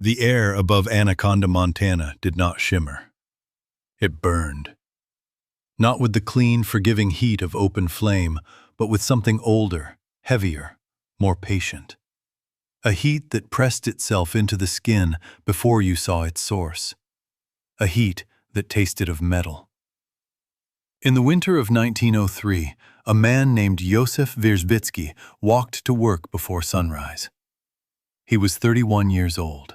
The air above Anaconda, Montana did not shimmer. It burned. Not with the clean, forgiving heat of open flame, but with something older, heavier, more patient. A heat that pressed itself into the skin before you saw its source. A heat that tasted of metal. In the winter of 1903, a man named Józef Wierzbicki walked to work before sunrise. He was 31 years old.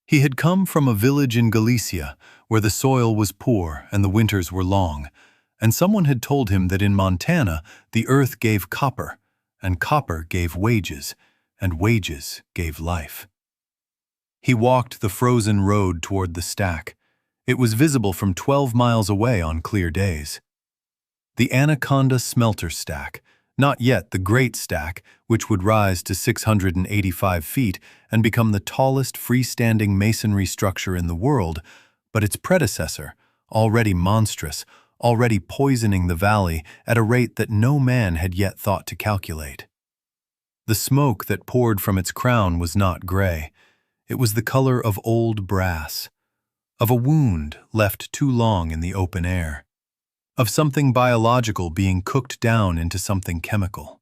He had come from a village in Galicia where the soil was poor and the winters were long, and someone had told him that in Montana the earth gave copper, and copper gave wages, and wages gave life. He walked the frozen road toward the stack. It was visible from 12 miles away on clear days. The Anaconda Smelter stack, not yet the Great Stack, which would rise to 685 feet and become the tallest freestanding masonry structure in the world, but its predecessor, already monstrous, already poisoning the valley at a rate that no man had yet thought to calculate. The smoke that poured from its crown was not gray. It was the color of old brass, of a wound left too long in the open air, of something biological being cooked down into something chemical.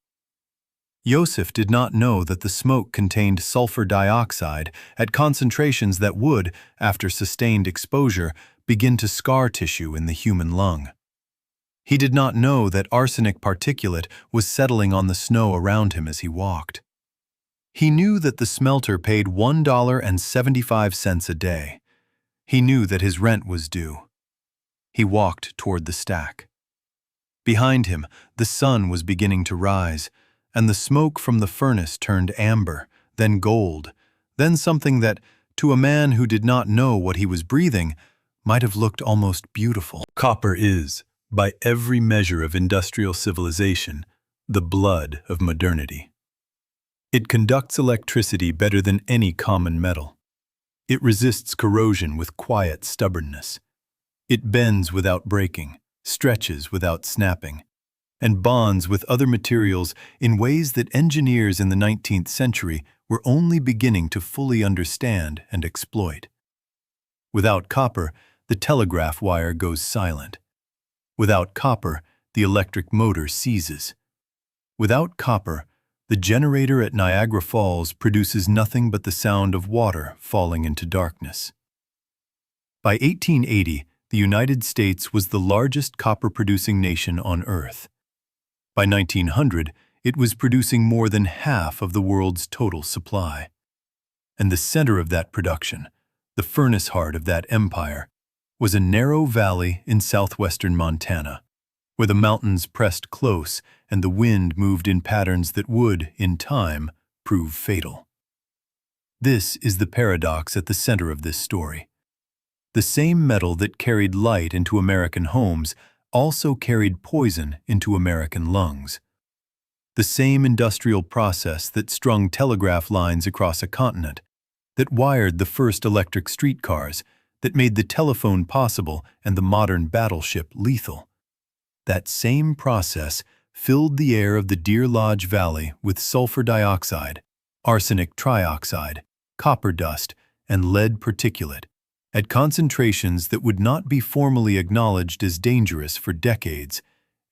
Józef did not know that the smoke contained sulfur dioxide at concentrations that would, after sustained exposure, begin to scar tissue in the human lung. He did not know that arsenic particulate was settling on the snow around him as he walked. He knew that the smelter paid $1.75 a day. He knew that his rent was due. He walked toward the stack. Behind him, the sun was beginning to rise, and the smoke from the furnace turned amber, then gold, then something that, to a man who did not know what he was breathing, might have looked almost beautiful. Copper is, by every measure of industrial civilization, the blood of modernity. It conducts electricity better than any common metal. It resists corrosion with quiet stubbornness. It bends without breaking, stretches without snapping, and bonds with other materials in ways that engineers in the 19th century were only beginning to fully understand and exploit. Without copper, the telegraph wire goes silent. Without copper, the electric motor seizes. Without copper, the generator at Niagara Falls produces nothing but the sound of water falling into darkness. By 1880, the United States was the largest copper-producing nation on Earth. By 1900, it was producing more than half of the world's total supply. And the center of that production, the furnace heart of that empire, was a narrow valley in southwestern Montana, where the mountains pressed close and the wind moved in patterns that would, in time, prove fatal. This is the paradox at the center of this story. The same metal that carried light into American homes also carried poison into American lungs. The same industrial process that strung telegraph lines across a continent, that wired the first electric streetcars, that made the telephone possible and the modern battleship lethal. That same process filled the air of the Deer Lodge Valley with sulfur dioxide, arsenic trioxide, copper dust, and lead particulate, at concentrations that would not be formally acknowledged as dangerous for decades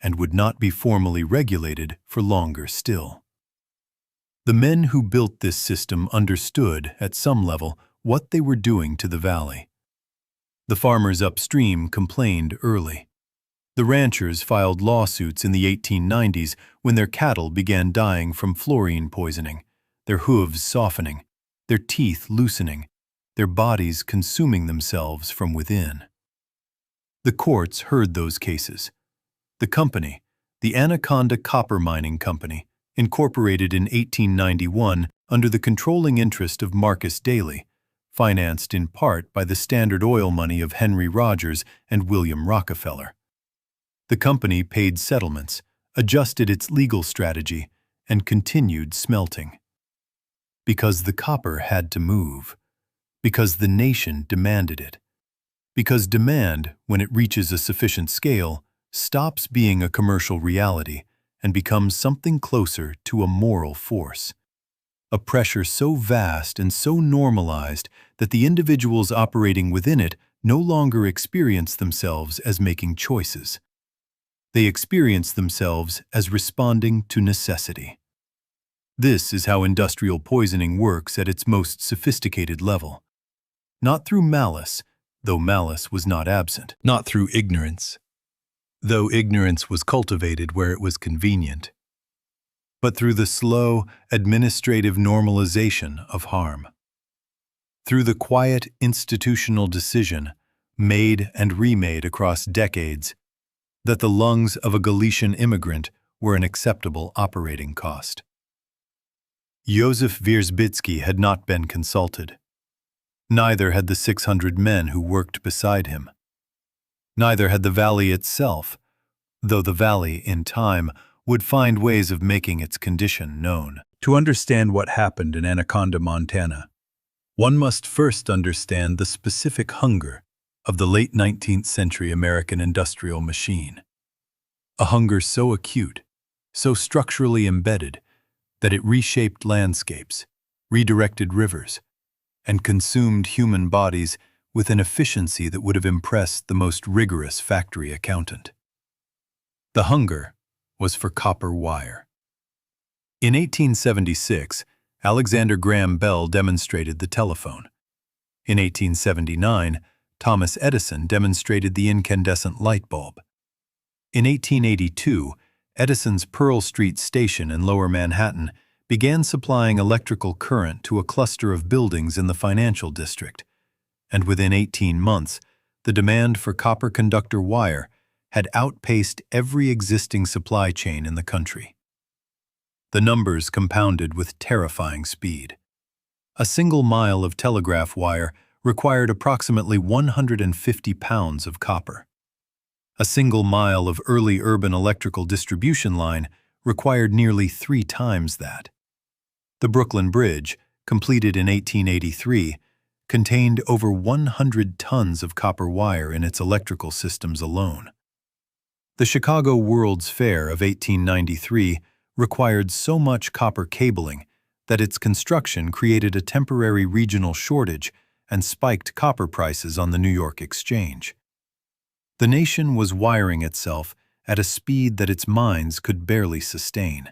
and would not be formally regulated for longer still. The men who built this system understood, at some level, what they were doing to the valley. The farmers upstream complained early. The ranchers filed lawsuits in the 1890s when their cattle began dying from fluorine poisoning, their hooves softening, their teeth loosening, their bodies consuming themselves from within. The courts heard those cases. The company, the Anaconda Copper Mining Company, incorporated in 1891 under the controlling interest of Marcus Daly, financed in part by the Standard Oil money of Henry Rogers and William Rockefeller. The company paid settlements, adjusted its legal strategy, and continued smelting. Because the copper had to move. Because the nation demanded it. Because demand, when it reaches a sufficient scale, stops being a commercial reality and becomes something closer to a moral force. a pressure so vast and so normalized that the individuals operating within it no longer experience themselves as making choices. They experience themselves as responding to necessity. This is how industrial poisoning works at its most sophisticated level. Not through malice, though malice was not absent. Not through ignorance, though ignorance was cultivated where it was convenient. But through the slow, administrative normalization of harm. Through the quiet institutional decision, made and remade across decades, that the lungs of a Galician immigrant were an acceptable operating cost. Józef Wierzbicki had not been consulted. Neither had the 600 men who worked beside him. Neither had the valley itself, though the valley, in time, would find ways of making its condition known. To understand what happened in Anaconda, Montana, one must first understand the specific hunger of the late 19th century American industrial machine. A hunger so acute, so structurally embedded, that it reshaped landscapes, redirected rivers, and consumed human bodies with an efficiency that would have impressed the most rigorous factory accountant. The hunger was for copper wire. In 1876, Alexander Graham Bell demonstrated the telephone. In 1879, Thomas Edison demonstrated the incandescent light bulb. In 1882, Edison's Pearl Street station in Lower Manhattan began supplying electrical current to a cluster of buildings in the financial district, and within 18 months, the demand for copper conductor wire had outpaced every existing supply chain in the country. The numbers compounded with terrifying speed. A single mile of telegraph wire required approximately 150 pounds of copper. A single mile of early urban electrical distribution line required nearly 3 times that. The Brooklyn Bridge, completed in 1883, contained over 100 tons of copper wire in its electrical systems alone. The Chicago World's Fair of 1893 required so much copper cabling that its construction created a temporary regional shortage and spiked copper prices on the New York Exchange. The nation was wiring itself at a speed that its mines could barely sustain.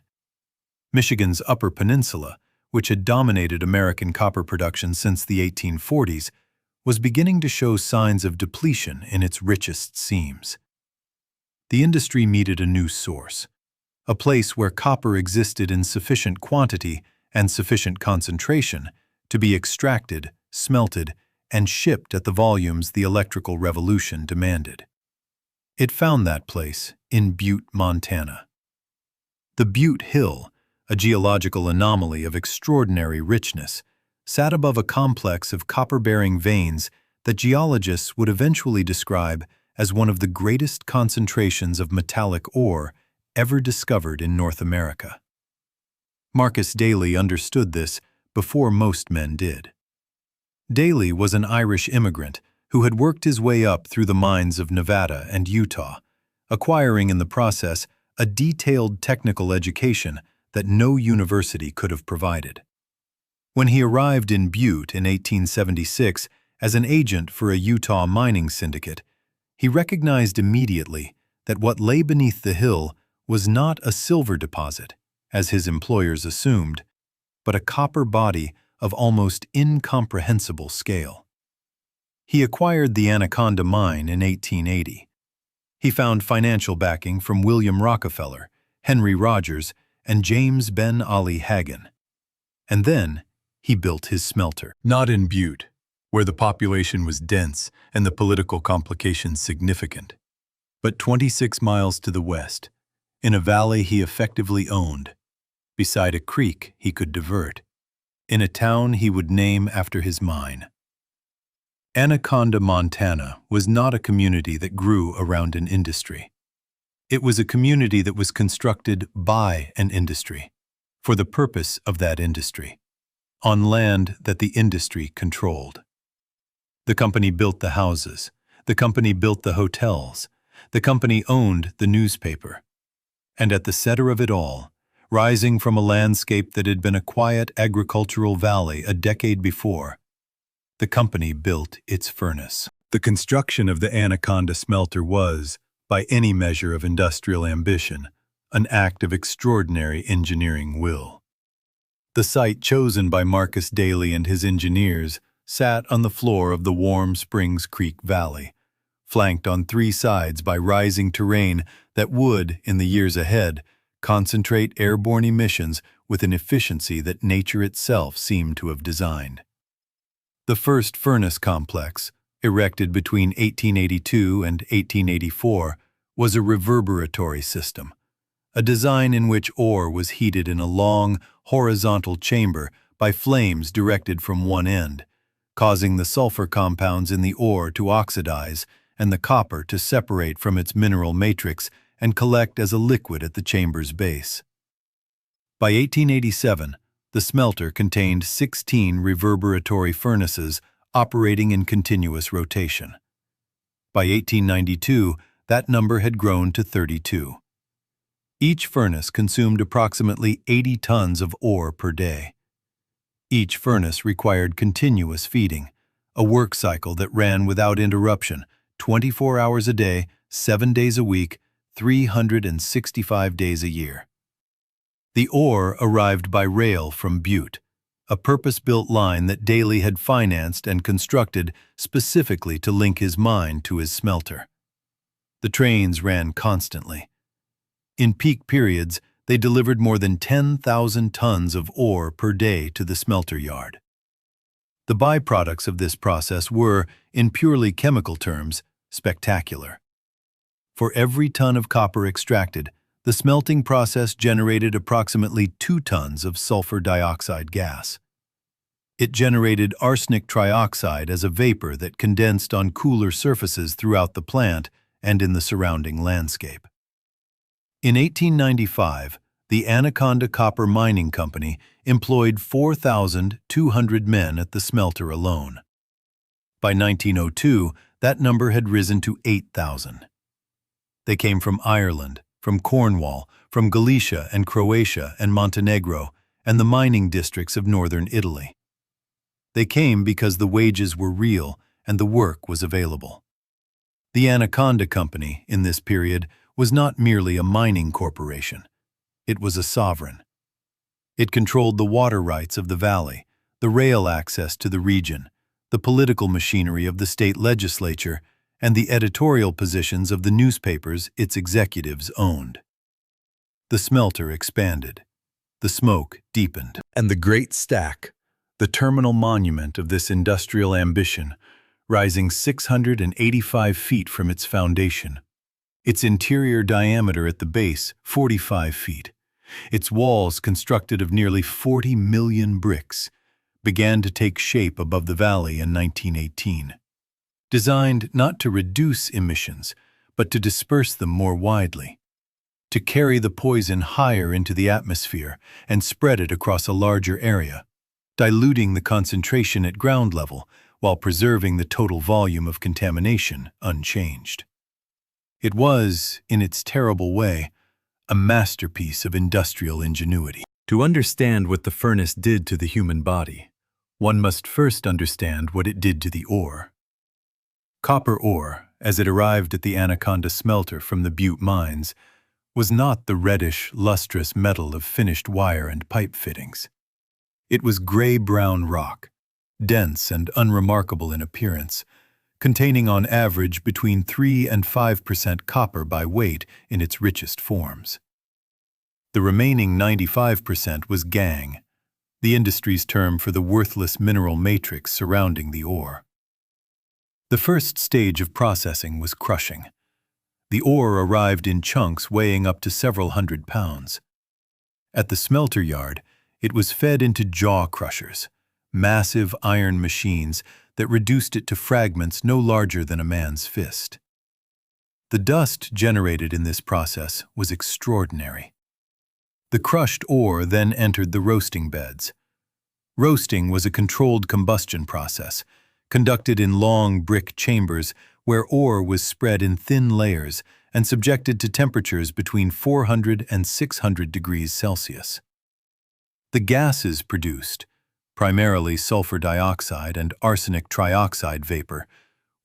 Michigan's Upper Peninsula, which had dominated American copper production since the 1840s, was beginning to show signs of depletion in its richest seams. The industry needed a new source, a place where copper existed in sufficient quantity and sufficient concentration to be extracted, smelted, and shipped at the volumes the electrical revolution demanded. It found that place in Butte, Montana. The Butte Hill, a geological anomaly of extraordinary richness, sat above a complex of copper-bearing veins that geologists would eventually describe as one of the greatest concentrations of metallic ore ever discovered in North America. Marcus Daly understood this before most men did. Daly was an Irish immigrant who had worked his way up through the mines of Nevada and Utah, acquiring in the process a detailed technical education that no university could have provided. When he arrived in Butte in 1876 as an agent for a Utah mining syndicate, he recognized immediately that what lay beneath the hill was not a silver deposit, as his employers assumed, but a copper body of almost incomprehensible scale. He acquired the Anaconda mine in 1880. He found financial backing from William Rockefeller, Henry Rogers, and James Ben Ali Hagan. And then he built his smelter. Not in Butte, where the population was dense and the political complications significant, but 26 miles to the west, in a valley he effectively owned, beside a creek he could divert, in a town he would name after his mine. Anaconda, Montana was not a community that grew around an industry. It was a community that was constructed by an industry, for the purpose of that industry, on land that the industry controlled. The company built the houses, the company built the hotels, the company owned the newspaper. And at the center of it all, rising from a landscape that had been a quiet agricultural valley a decade before. The company built its furnace. The construction of the Anaconda smelter was, by any measure of industrial ambition, an act of extraordinary engineering will. The site chosen by Marcus Daly and his engineers sat on the floor of the Warm Springs Creek Valley, flanked on three sides by rising terrain that would, in the years ahead, concentrate airborne emissions with an efficiency that nature itself seemed to have designed. The first furnace complex, erected between 1882 and 1884, was a reverberatory system, a design in which ore was heated in a long, horizontal chamber by flames directed from one end, causing the sulfur compounds in the ore to oxidize and the copper to separate from its mineral matrix and collect as a liquid at the chamber's base. By 1887, the smelter contained 16 reverberatory furnaces operating in continuous rotation. By 1892, that number had grown to 32. Each furnace consumed approximately 80 tons of ore per day. Each furnace required continuous feeding, a work cycle that ran without interruption, 24 hours a day, 7 days a week, 365 days a year. The ore arrived by rail from Butte, a purpose-built line that Daly had financed and constructed specifically to link his mine to his smelter. The trains ran constantly. In peak periods, they delivered more than 10,000 tons of ore per day to the smelter yard. The byproducts of this process were, in purely chemical terms, spectacular. For every ton of copper extracted, the smelting process generated approximately 2 tons of sulfur dioxide gas. It generated arsenic trioxide as a vapor that condensed on cooler surfaces throughout the plant and in the surrounding landscape. In 1895, the Anaconda Copper Mining Company employed 4,200 men at the smelter alone. By 1902, that number had risen to 8,000. They came from Ireland, from Cornwall, from Galicia and Croatia and Montenegro, and the mining districts of northern Italy. They came because the wages were real and the work was available. The Anaconda Company, in this period, was not merely a mining corporation. It was a sovereign. It controlled the water rights of the valley, the rail access to the region, the political machinery of the state legislature, and the editorial positions of the newspapers its executives owned. The smelter expanded. The smoke deepened. And the great stack, the terminal monument of this industrial ambition, rising 685 feet from its foundation, its interior diameter at the base 45 feet, its walls constructed of nearly 40 million bricks, began to take shape above the valley in 1918. Designed not to reduce emissions, but to disperse them more widely, to carry the poison higher into the atmosphere and spread it across a larger area, diluting the concentration at ground level while preserving the total volume of contamination unchanged. It was, in its terrible way, a masterpiece of industrial ingenuity. To understand what the furnace did to the human body, one must first understand what it did to the ore. Copper ore, as it arrived at the Anaconda smelter from the Butte mines, was not the reddish, lustrous metal of finished wire and pipe fittings. It was gray-brown rock, dense and unremarkable in appearance, containing on average between 3 and 5% copper by weight in its richest forms. The remaining 95% was gangue, the industry's term for the worthless mineral matrix surrounding the ore. The first stage of processing was crushing. The ore arrived in chunks weighing up to several hundred pounds. At the smelter yard, it was fed into jaw crushers, massive iron machines that reduced it to fragments no larger than a man's fist. The dust generated in this process was extraordinary. The crushed ore then entered the roasting beds. Roasting was a controlled combustion process, conducted in long brick chambers where ore was spread in thin layers and subjected to temperatures between 400 and 600 degrees Celsius. The gases produced, primarily sulfur dioxide and arsenic trioxide vapor,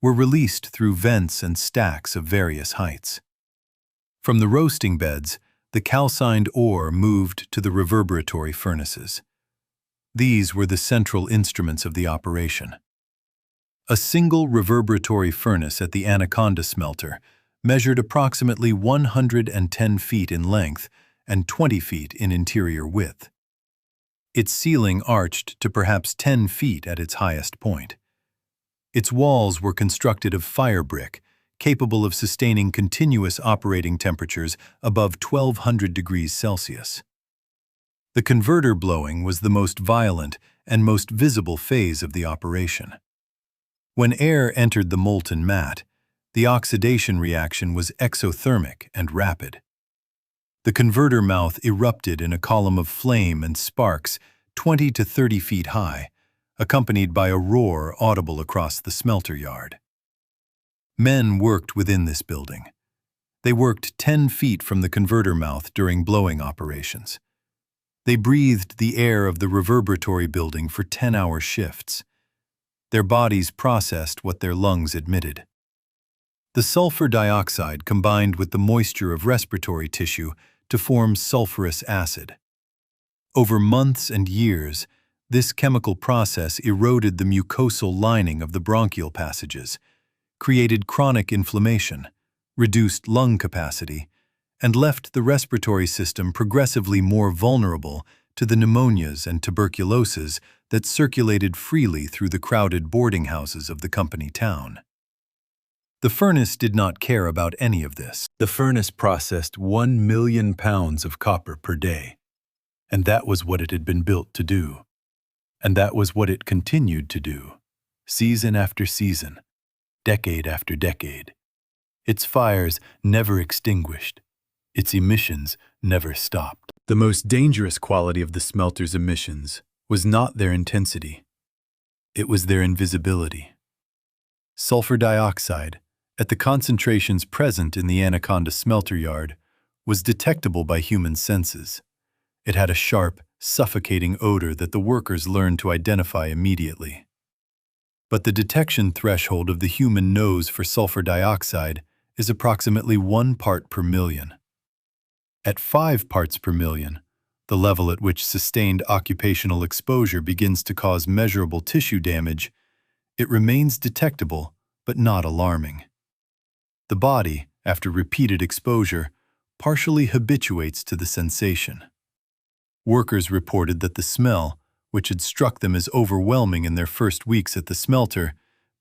were released through vents and stacks of various heights. From the roasting beds, the calcined ore moved to the reverberatory furnaces. These were the central instruments of the operation. A single reverberatory furnace at the Anaconda Smelter measured approximately 110 feet in length and 20 feet in interior width. Its ceiling arched to perhaps 10 feet at its highest point. Its walls were constructed of fire brick, capable of sustaining continuous operating temperatures above 1,200 degrees Celsius. The converter blowing was the most violent and most visible phase of the operation. When air entered the molten mat, the oxidation reaction was exothermic and rapid. The converter mouth erupted in a column of flame and sparks 20 to 30 feet high, accompanied by a roar audible across the smelter yard. Men worked within this building. They worked 10 feet from the converter mouth during blowing operations. They breathed the air of the reverberatory building for 10-hour shifts. Their bodies processed what their lungs emitted. The sulfur dioxide combined with the moisture of respiratory tissue to form sulfurous acid. Over months and years, this chemical process eroded the mucosal lining of the bronchial passages, created chronic inflammation, reduced lung capacity, and left the respiratory system progressively more vulnerable to the pneumonias and tuberculoses that circulated freely through the crowded boarding houses of the company town. The furnace did not care about any of this. The furnace processed 1 million pounds of copper per day, and that was what it had been built to do. And that was what it continued to do, season after season, decade after decade. Its fires never extinguished. Its emissions never stopped. The most dangerous quality of the smelter's emissions was not their intensity. It was their invisibility. Sulfur dioxide, at the concentrations present in the Anaconda smelter yard, was detectable by human senses. It had a sharp, suffocating odor that the workers learned to identify immediately. But the detection threshold of the human nose for sulfur dioxide is approximately 1 part per million. At 5 parts per million, the level at which sustained occupational exposure begins to cause measurable tissue damage, it remains detectable but not alarming. The body, after repeated exposure, partially habituates to the sensation. Workers reported that the smell, which had struck them as overwhelming in their first weeks at the smelter,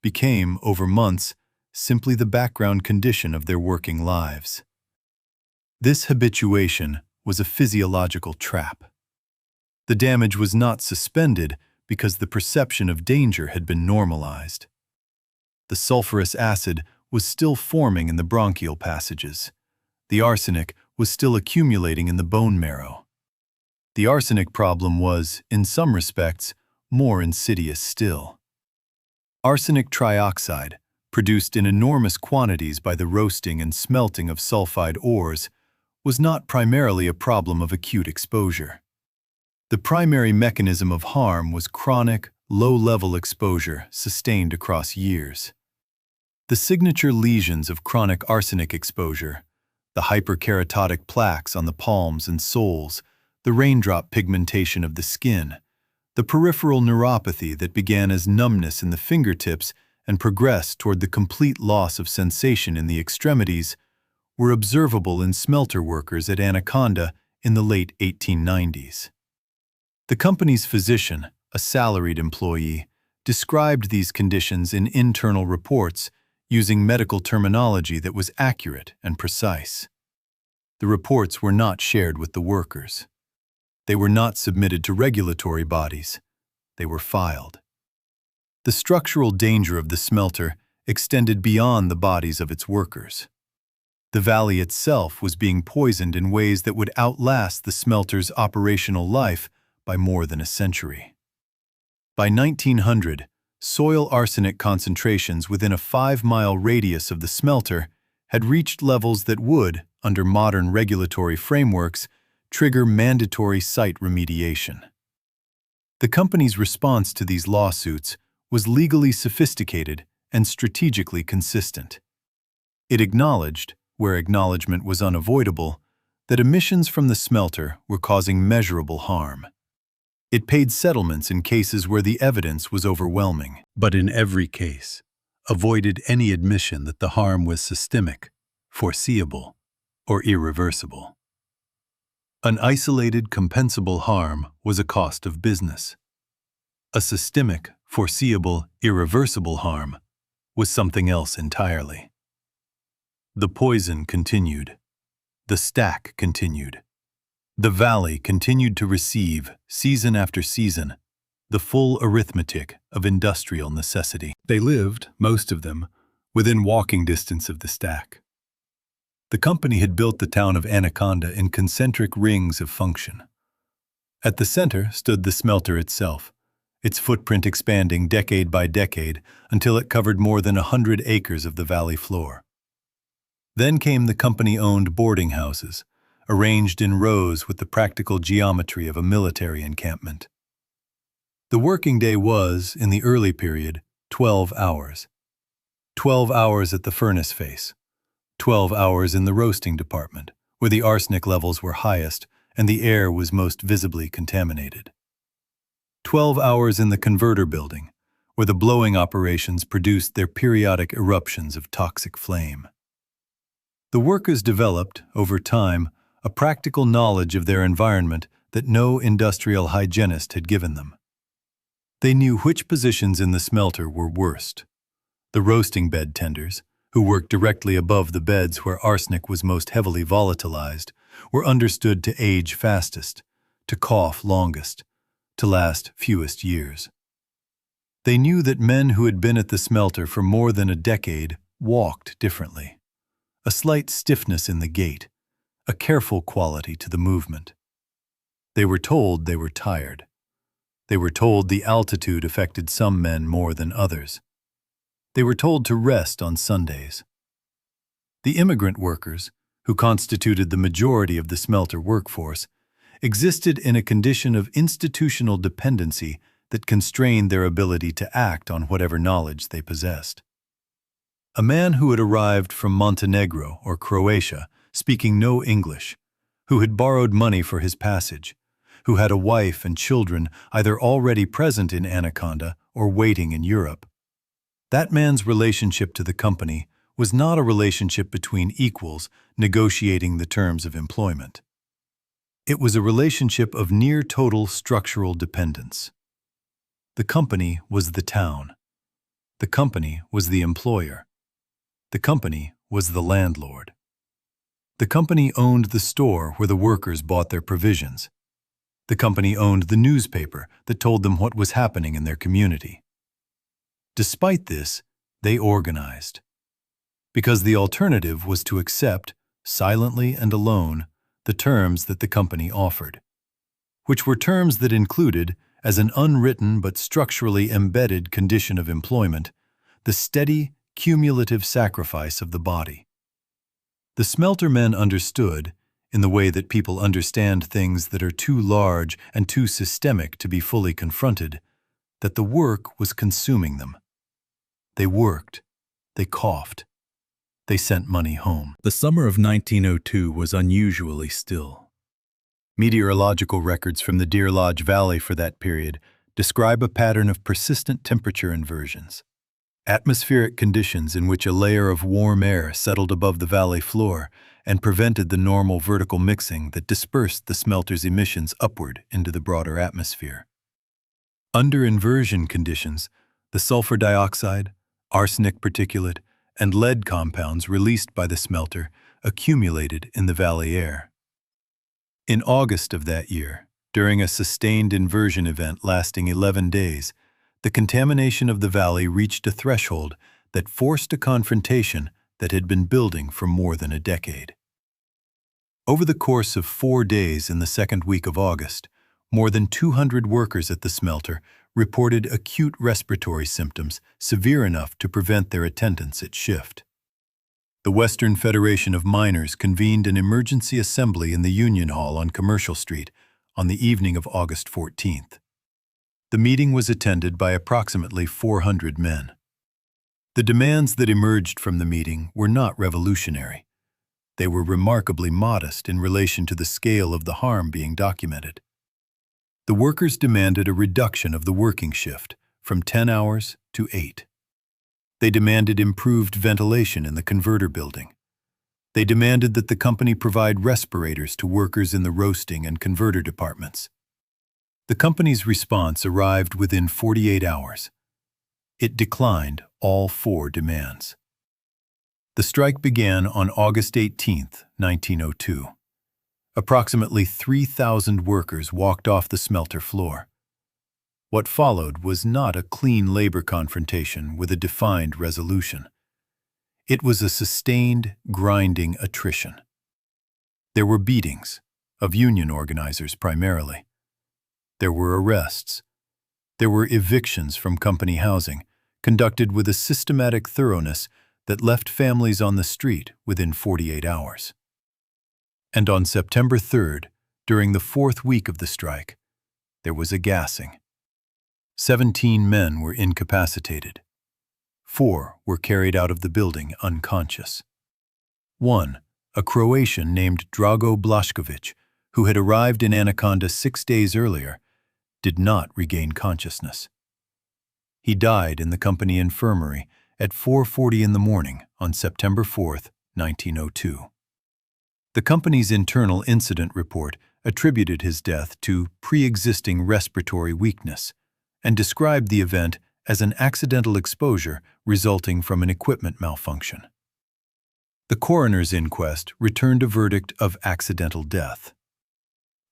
became, over months, simply the background condition of their working lives. This habituation was a physiological trap. The damage was not suspended because the perception of danger had been normalized. The sulfurous acid was still forming in the bronchial passages. The arsenic was still accumulating in the bone marrow. The arsenic problem was, in some respects, more insidious still. Arsenic trioxide, produced in enormous quantities by the roasting and smelting of sulfide ores, was not primarily a problem of acute exposure. The primary mechanism of harm was chronic, low-level exposure sustained across years. The signature lesions of chronic arsenic exposure, the hyperkeratotic plaques on the palms and soles, the raindrop pigmentation of the skin, the peripheral neuropathy that began as numbness in the fingertips and progressed toward the complete loss of sensation in the extremities, were observable in smelter workers at Anaconda in the late 1890s. The company's physician, a salaried employee, described these conditions in internal reports using medical terminology that was accurate and precise. The reports were not shared with the workers. They were not submitted to regulatory bodies. They were filed. The structural danger of the smelter extended beyond the bodies of its workers. The valley itself was being poisoned in ways that would outlast the smelter's operational life by more than a century. By 1900, soil arsenic concentrations within a 5-mile radius of the smelter had reached levels that would, under modern regulatory frameworks, trigger mandatory site remediation. The company's response to these lawsuits was legally sophisticated and strategically consistent. It acknowledged, where acknowledgement was unavoidable, that emissions from the smelter were causing measurable harm. It paid settlements in cases where the evidence was overwhelming, but in every case, avoided any admission that the harm was systemic, foreseeable, or irreversible. An isolated, compensable harm was a cost of business. A systemic, foreseeable, irreversible harm was something else entirely. The poison continued. The stack continued. The valley continued to receive, season after season, the full arithmetic of industrial necessity. They lived, most of them, within walking distance of the stack. The company had built the town of Anaconda in concentric rings of function. At the center stood the smelter itself, its footprint expanding decade by decade until it covered more than 100 acres of the valley floor. Then came the company-owned boarding houses, arranged in rows with the practical geometry of a military encampment. The working day was, in the early period, 12 hours. 12 hours at the furnace face, 12 hours in the roasting department, where the arsenic levels were highest and the air was most visibly contaminated. 12 hours in the converter building, where the blowing operations produced their periodic eruptions of toxic flame. The workers developed, over time, a practical knowledge of their environment that no industrial hygienist had given them. They knew which positions in the smelter were worst. The roasting bed tenders, who worked directly above the beds where arsenic was most heavily volatilized, were understood to age fastest, to cough longest, to last fewest years. They knew that men who had been at the smelter for more than a decade walked differently. A slight stiffness in the gait, a careful quality to the movement. They were told they were tired. They were told the altitude affected some men more than others. They were told to rest on Sundays. The immigrant workers, who constituted the majority of the smelter workforce, existed in a condition of institutional dependency that constrained their ability to act on whatever knowledge they possessed. A man who had arrived from Montenegro or Croatia, speaking no English, who had borrowed money for his passage, who had a wife and children either already present in Anaconda or waiting in Europe. That man's relationship to the company was not a relationship between equals negotiating the terms of employment. It was a relationship of near-total structural dependence. The company was the town. The company was the employer. The company was the landlord. The company owned the store where the workers bought their provisions. The company owned the newspaper that told them what was happening in their community. Despite this, they organized. Because the alternative was to accept, silently and alone, the terms that the company offered, which were terms that included, as an unwritten but structurally embedded condition of employment, the steady, cumulative sacrifice of the body. The smelter men understood, in the way that people understand things that are too large and too systemic to be fully confronted, that the work was consuming them. They worked. They coughed. They sent money home. The summer of 1902 was unusually still. Meteorological records from the Deer Lodge Valley for that period describe a pattern of persistent temperature inversions. Atmospheric conditions in which a layer of warm air settled above the valley floor and prevented the normal vertical mixing that dispersed the smelter's emissions upward into the broader atmosphere. Under inversion conditions, the sulfur dioxide, arsenic particulate, and lead compounds released by the smelter accumulated in the valley air. In August of that year, during a sustained inversion event lasting 11 days, the contamination of the valley reached a threshold that forced a confrontation that had been building for more than a decade. Over the course of 4 days in the second week of August, more than 200 workers at the smelter reported acute respiratory symptoms severe enough to prevent their attendance at shift. The Western Federation of Miners convened an emergency assembly in the Union Hall on Commercial Street on the evening of August 14th. The meeting was attended by approximately 400 men. The demands that emerged from the meeting were not revolutionary. They were remarkably modest in relation to the scale of the harm being documented. The workers demanded a reduction of the working shift from 10 hours to 8. They demanded improved ventilation in the converter building. They demanded that the company provide respirators to workers in the roasting and converter departments. The company's response arrived within 48 hours. It declined all 4 demands. The strike began on August 18, 1902. Approximately 3,000 workers walked off the smelter floor. What followed was not a clean labor confrontation with a defined resolution. It was a sustained, grinding attrition. There were beatings, of union organizers primarily. There were arrests. There were evictions from company housing, conducted with a systematic thoroughness that left families on the street within 48 hours. And on September 3rd, during the 4th week of the strike, there was a gassing. 17 men were incapacitated. 4 were carried out of the building unconscious. 1, a Croatian named Drago Blašković, who had arrived in Anaconda 6 days earlier, did not regain consciousness. He died in the company infirmary at 4:40 in the morning on September 4th, 1902. The company's internal incident report attributed his death to pre-existing respiratory weakness and described the event as an accidental exposure resulting from an equipment malfunction. The coroner's inquest returned a verdict of accidental death.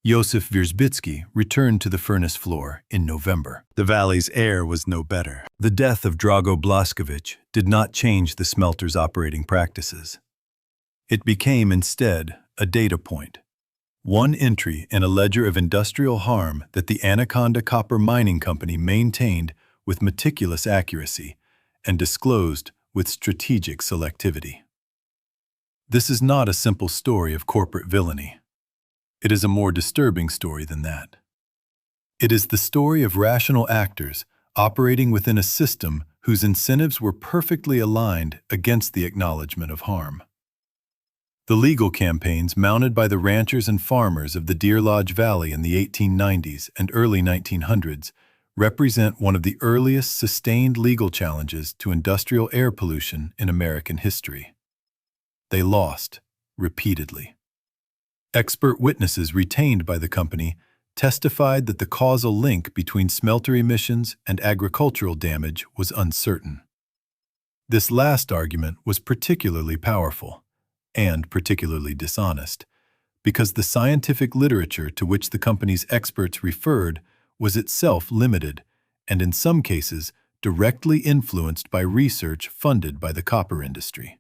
Josef Wierzbicki returned to the furnace floor in November. The valley's air was no better. The death of Drago Blašković did not change the smelter's operating practices. It became instead a data point, one entry in a ledger of industrial harm that the Anaconda Copper Mining Company maintained with meticulous accuracy and disclosed with strategic selectivity. This is not a simple story of corporate villainy. It is a more disturbing story than that. It is the story of rational actors operating within a system whose incentives were perfectly aligned against the acknowledgement of harm. The legal campaigns mounted by the ranchers and farmers of the Deer Lodge Valley in the 1890s and early 1900s represent one of the earliest sustained legal challenges to industrial air pollution in American history. They lost repeatedly. Expert witnesses retained by the company testified that the causal link between smelter emissions and agricultural damage was uncertain. This last argument was particularly powerful and particularly dishonest because the scientific literature to which the company's experts referred was itself limited and in some cases directly influenced by research funded by the copper industry.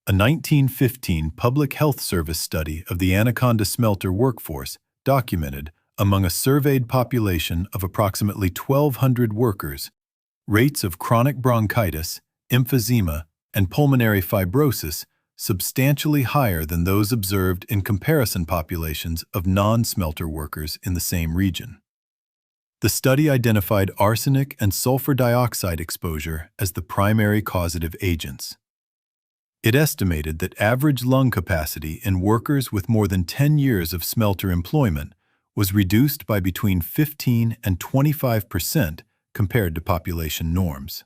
A 1915 Public Health Service study of the Anaconda smelter workforce documented, among a surveyed population of approximately 1,200 workers, rates of chronic bronchitis, emphysema, and pulmonary fibrosis substantially higher than those observed in comparison populations of non-smelter workers in the same region. The study identified arsenic and sulfur dioxide exposure as the primary causative agents. It estimated that average lung capacity in workers with more than 10 years of smelter employment was reduced by between 15 and 25% compared to population norms.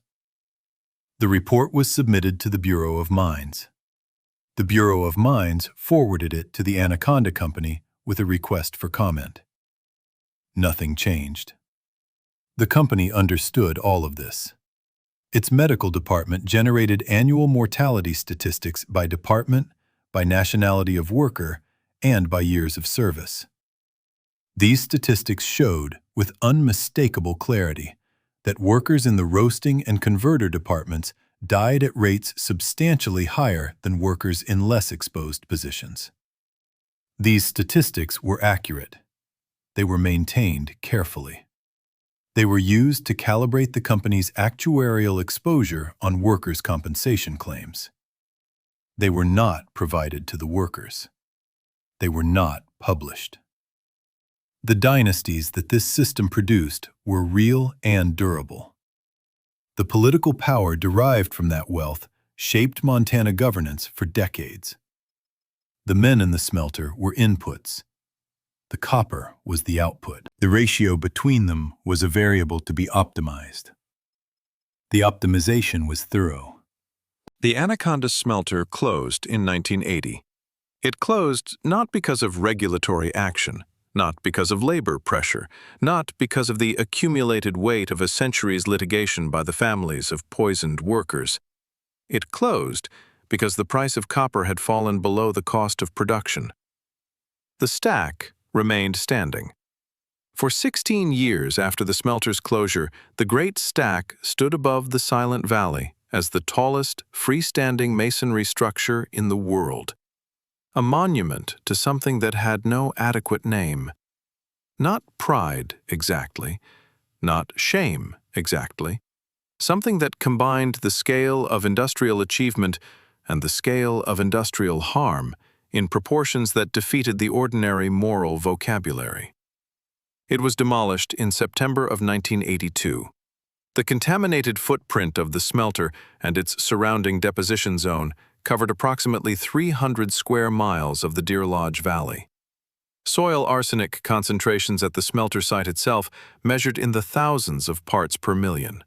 The report was submitted to the Bureau of Mines. The Bureau of Mines forwarded it to the Anaconda Company with a request for comment. Nothing changed. The company understood all of this. Its medical department generated annual mortality statistics by department, by nationality of worker, and by years of service. These statistics showed, with unmistakable clarity, that workers in the roasting and converter departments died at rates substantially higher than workers in less exposed positions. These statistics were accurate. They were maintained carefully. They were used to calibrate the company's actuarial exposure on workers' compensation claims. They were not provided to the workers. They were not published. The dynasties that this system produced were real and durable. The political power derived from that wealth shaped Montana governance for decades. The men in the smelter were inputs. The copper was the output. The ratio between them was a variable to be optimized. The optimization was thorough. The Anaconda Smelter closed in 1980. It closed not because of regulatory action, not because of labor pressure, not because of the accumulated weight of a century's litigation by the families of poisoned workers. It closed because the price of copper had fallen below the cost of production. The stack remained standing. For 16 years after the smelter's closure, the Great Stack stood above the Silent Valley as the tallest freestanding masonry structure in the world. A monument to something that had no adequate name. Not pride exactly, not shame exactly. Something that combined the scale of industrial achievement and the scale of industrial harm in proportions that defeated the ordinary moral vocabulary. It was demolished in September of 1982. The contaminated footprint of the smelter and its surrounding deposition zone covered approximately 300 square miles of the Deer Lodge Valley. Soil arsenic concentrations at the smelter site itself measured in the thousands of parts per million.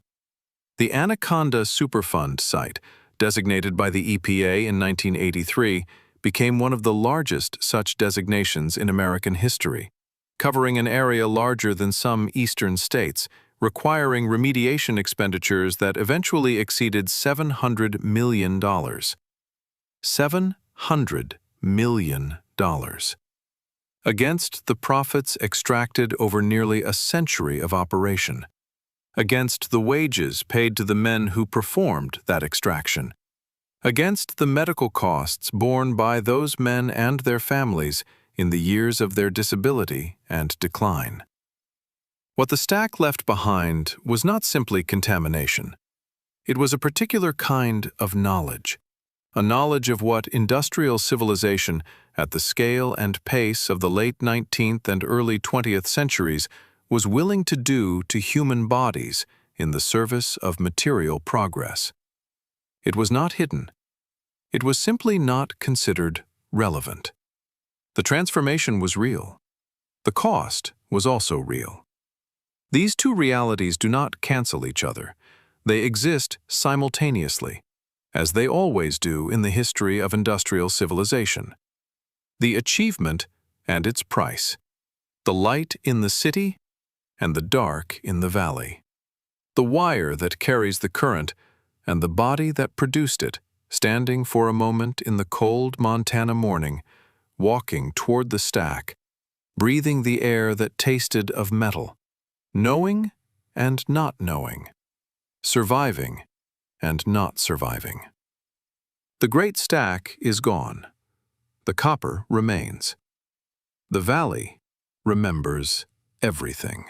The Anaconda Superfund site, designated by the EPA in 1983, became one of the largest such designations in American history, covering an area larger than some eastern states, requiring remediation expenditures that eventually exceeded $700 million. $700 million. Against the profits extracted over nearly a century of operation. Against the wages paid to the men who performed that extraction. Against the medical costs borne by those men and their families in the years of their disability and decline. What the stack left behind was not simply contamination. It was a particular kind of knowledge. A knowledge of what industrial civilization, at the scale and pace of the late 19th and early 20th centuries, was willing to do to human bodies in the service of material progress. It was not hidden. It was simply not considered relevant. The transformation was real. The cost was also real. These two realities do not cancel each other. They exist simultaneously, as they always do in the history of industrial civilization. The achievement and its price. The light in the city and the dark in the valley. The wire that carries the current and the body that produced it, standing for a moment in the cold Montana morning, walking toward the stack, breathing the air that tasted of metal, knowing and not knowing, surviving and not surviving. The Great Stack is gone. The copper remains. The valley remembers everything.